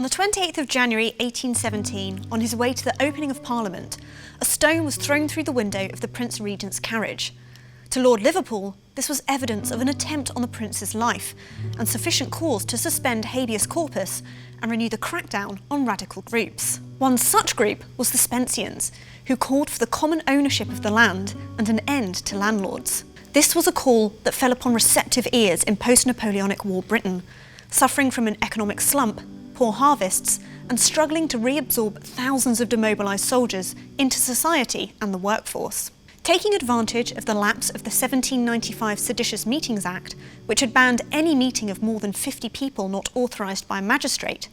On the 28th of January 1817, on his way to the opening of Parliament, a stone was thrown through the window of the Prince Regent's carriage. To Lord Liverpool, this was evidence of an attempt on the Prince's life and sufficient cause to suspend habeas corpus and renew the crackdown on radical groups. One such group was the Spenceans, who called for the common ownership of the land and an end to landlords. This was a call that fell upon receptive ears in post-Napoleonic War Britain, suffering from an economic slump, poor harvests, and struggling to reabsorb thousands of demobilised soldiers into society and the workforce. Taking advantage of the lapse of the 1795 Seditious Meetings Act, which had banned any meeting of more than 50 people not authorised by a magistrate,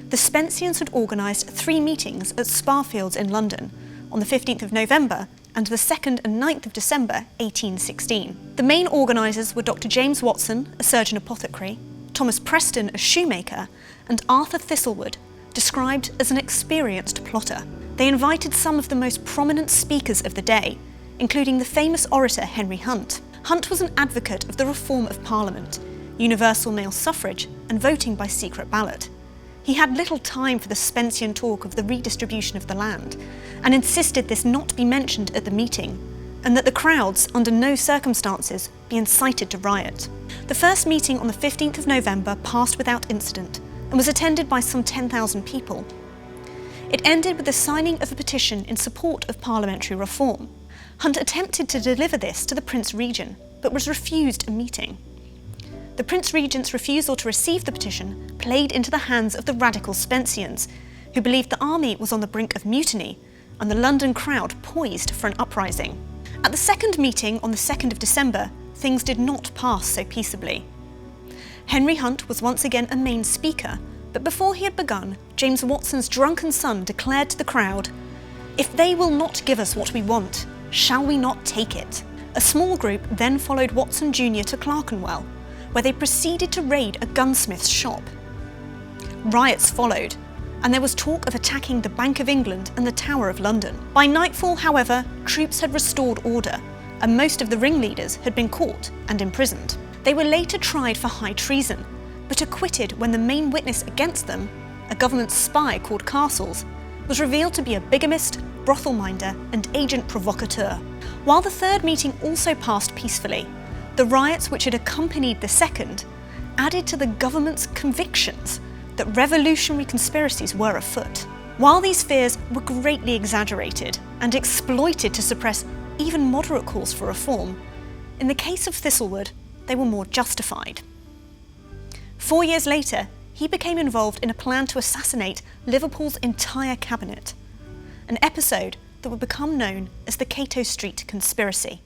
the Spenceans had organised 3 meetings at Spa Fields in London on the 15th of November and the 2nd and 9th of December 1816. The main organisers were Dr James Watson, a surgeon apothecary, Thomas Preston, a shoemaker, and Arthur Thistlewood, described as an experienced plotter. They invited some of the most prominent speakers of the day, including the famous orator Henry Hunt. Hunt was an advocate of the reform of Parliament, universal male suffrage, and voting by secret ballot. He had little time for the Spencean talk of the redistribution of the land, and insisted this not be mentioned at the meeting, and that the crowds, under no circumstances, be incited to riot. The first meeting on the 15th of November passed without incident, and was attended by some 10,000 people. It ended with the signing of a petition in support of parliamentary reform. Hunt attempted to deliver this to the Prince Regent, but was refused a meeting. The Prince Regent's refusal to receive the petition played into the hands of the radical Spenceans, who believed the army was on the brink of mutiny and the London crowd poised for an uprising. At the second meeting on the 2nd of December, things did not pass so peaceably. Henry Hunt was once again a main speaker, but before he had begun, James Watson's drunken son declared to the crowd, "If they will not give us what we want, shall we not take it?" A small group then followed Watson Jr. to Clerkenwell, where they proceeded to raid a gunsmith's shop. Riots followed, and there was talk of attacking the Bank of England and the Tower of London. By nightfall, however, troops had restored order, and most of the ringleaders had been caught and imprisoned. They were later tried for high treason, but acquitted when the main witness against them, a government spy called Castles, was revealed to be a bigamist, brothel-minder and agent provocateur. While the third meeting also passed peacefully, the riots which had accompanied the second added to the government's convictions that revolutionary conspiracies were afoot. While these fears were greatly exaggerated and exploited to suppress even moderate calls for reform, in the case of Thistlewood, they were more justified. 4 years later, he became involved in a plan to assassinate Liverpool's entire cabinet, an episode that would become known as the Cato Street Conspiracy.